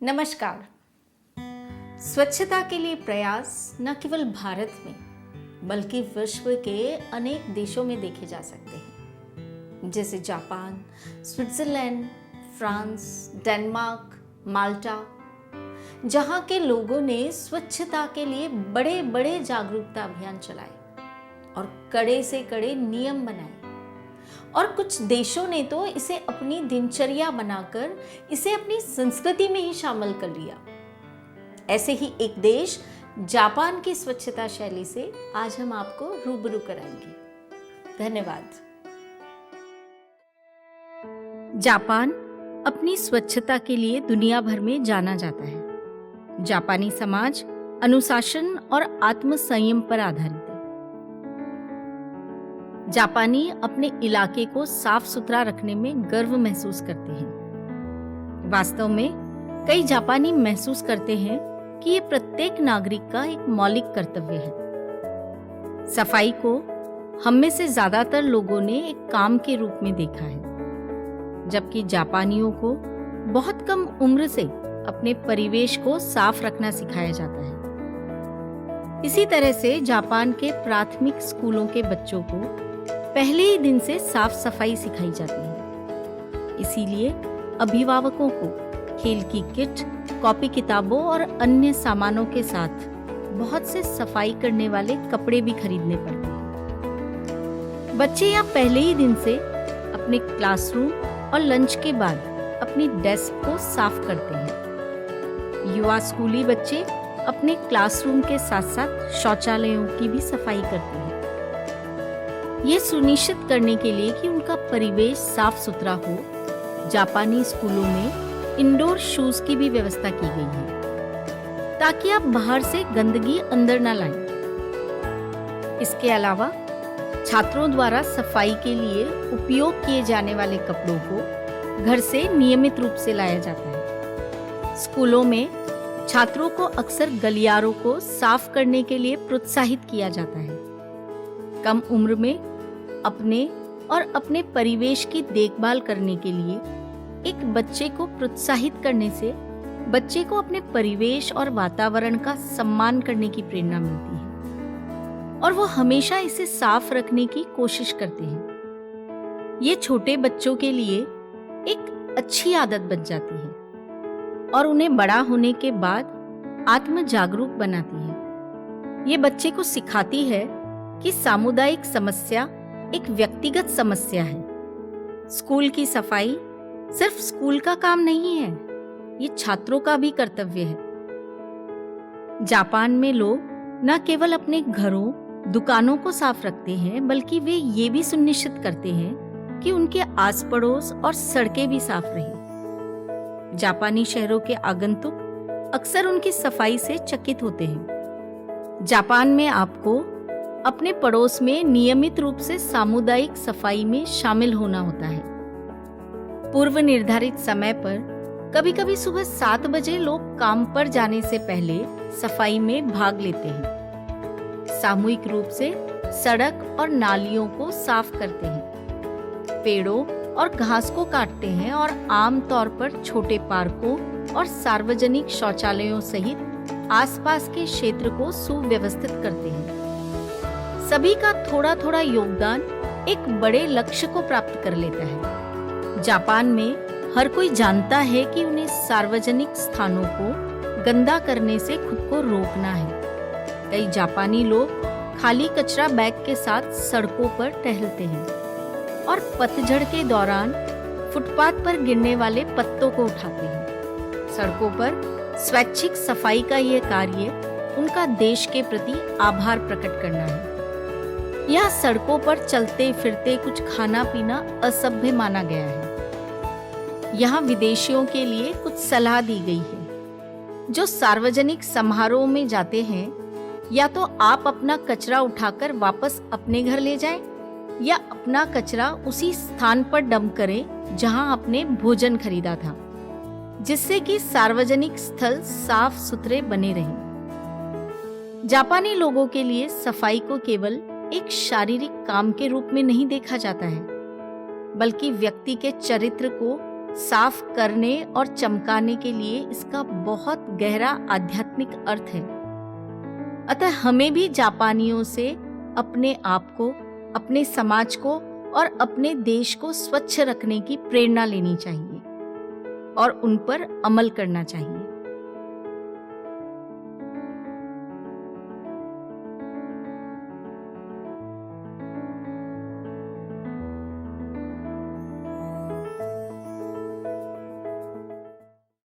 नमस्कार। स्वच्छता के लिए प्रयास न केवल भारत में बल्कि विश्व के अनेक देशों में देखे जा सकते हैं, जैसे जापान, स्विट्जरलैंड, फ्रांस, डेनमार्क, माल्टा, जहां के लोगों ने स्वच्छता के लिए बड़े बड़े जागरूकता अभियान चलाए और कड़े से कड़े नियम बनाए। और कुछ देशों ने तो इसे अपनी दिनचर्या बनाकर इसे अपनी संस्कृति में ही शामिल कर लिया। ऐसे ही एक देश जापान की स्वच्छता शैली से आज हम आपको रूबरू कराएंगे। धन्यवाद। जापान अपनी स्वच्छता के लिए दुनिया भर में जाना जाता है। जापानी समाज अनुशासन और आत्मसंयम पर आधारित है। जापानी अपने इलाके को साफ सुथरा रखने में गर्व महसूस करते हैं। वास्तव में कई जापानी महसूस करते हैं कि ये प्रत्येक नागरिक का एक मौलिक कर्तव्य है। सफाई को हम में से ज्यादातर लोगों ने एक काम के रूप में देखा है, जबकि जापानियों को बहुत कम उम्र से अपने परिवेश को साफ रखना सिखाया जाता है। इसी तरह से जापान के प्राथमिक स्कूलों के बच्चों को पहले ही दिन से साफ सफाई सिखाई जाती है। इसीलिए अभिभावकों को खेल की किट, कॉपी किताबों और अन्य सामानों के साथ बहुत से सफाई करने वाले कपड़े भी खरीदने पड़ते हैं। बच्चे या पहले ही दिन से अपने क्लासरूम और लंच के बाद अपनी डेस्क को साफ करते हैं। युवा स्कूली बच्चे अपने क्लासरूम के साथ साथ शौचालयों की भी सफाई करते हैं। ये सुनिश्चित करने के लिए कि उनका परिवेश साफ सुथरा हो, जापानी स्कूलों में इंडोर शूज की भी व्यवस्था की गई है, ताकि आप बाहर से गंदगी अंदर न लाएं। इसके अलावा छात्रों द्वारा सफाई के लिए उपयोग किए जाने वाले कपड़ों को घर से नियमित रूप से लाया जाता है। स्कूलों में छात्रों को अक्सर गलियारों को साफ करने के लिए प्रोत्साहित किया जाता है। कम उम्र में अपने और अपने परिवेश की देखभाल करने के लिए एक बच्चे को प्रोत्साहित करने से बच्चे को अपने परिवेश और वातावरण का सम्मान करने की प्रेरणा मिलती है और वो हमेशा इसे साफ रखने की कोशिश करते हैं। ये छोटे बच्चों के लिए एक अच्छी आदत बन जाती है और उन्हें बड़ा होने के बाद आत्म जागरूक बनाती है। ये बच्चे को सिखाती है कि सामुदायिक समस्या एक व्यक्तिगत समस्या है। स्कूल की सफाई सिर्फ स्कूल का काम नहीं है, ये छात्रों का भी कर्तव्य है। जापान में लोग न केवल अपने घरों, दुकानों को साफ रखते हैं, बल्कि वे ये भी सुनिश्चित करते हैं कि उनके आस पड़ोस और सड़कें भी साफ रहें। जापानी शहरों के आगंतुक अक्सर उनकी सफाई से चकित होते हैं। जापान में आपको अपने पड़ोस में नियमित रूप से सामुदायिक सफाई में शामिल होना होता है। पूर्व निर्धारित समय पर कभी-कभी सुबह 7 बजे लोग काम पर जाने से पहले सफाई में भाग लेते हैं। सामूहिक रूप से सड़क और नालियों को साफ करते हैं, पेड़ों और घास को काटते हैं और आम तौर पर छोटे पार्कों और सार्वजनिक शौचालयों सहित आसपास के क्षेत्र को सुव्यवस्थित करते हैं। सभी का थोड़ा थोड़ा योगदान एक बड़े लक्ष्य को प्राप्त कर लेता है। जापान में हर कोई जानता है कि उन्हें सार्वजनिक स्थानों को गंदा करने से खुद को रोकना है। कई जापानी लोग खाली कचरा बैग के साथ सड़कों पर टहलते हैं और पतझड़ के दौरान फुटपाथ पर गिरने वाले पत्तों को उठाते हैं। सड़कों पर स्वैच्छिक सफाई का यह कार्य उनका देश के प्रति आभार प्रकट करना है। यहाँ सड़कों पर चलते फिरते कुछ खाना पीना असभ्य माना गया है। यहाँ विदेशियों के लिए कुछ सलाह दी गई है। जो सार्वजनिक समारोह में जाते हैं, या तो आप अपना कचरा उठाकर वापस अपने घर ले जाएं, या अपना कचरा उसी स्थान पर डंप करें जहां आपने भोजन खरीदा था, जिससे कि सार्वजनिक स्थल साफ सुथरे बने रहें। जापानी लोगों के लिए सफाई को केवल एक शारीरिक काम के रूप में नहीं देखा जाता है, बल्कि व्यक्ति के चरित्र को साफ करने और चमकाने के लिए इसका बहुत गहरा आध्यात्मिक अर्थ है। अतः हमें भी जापानियों से अपने आप को, अपने समाज को और अपने देश को स्वच्छ रखने की प्रेरणा लेनी चाहिए और उन पर अमल करना चाहिए।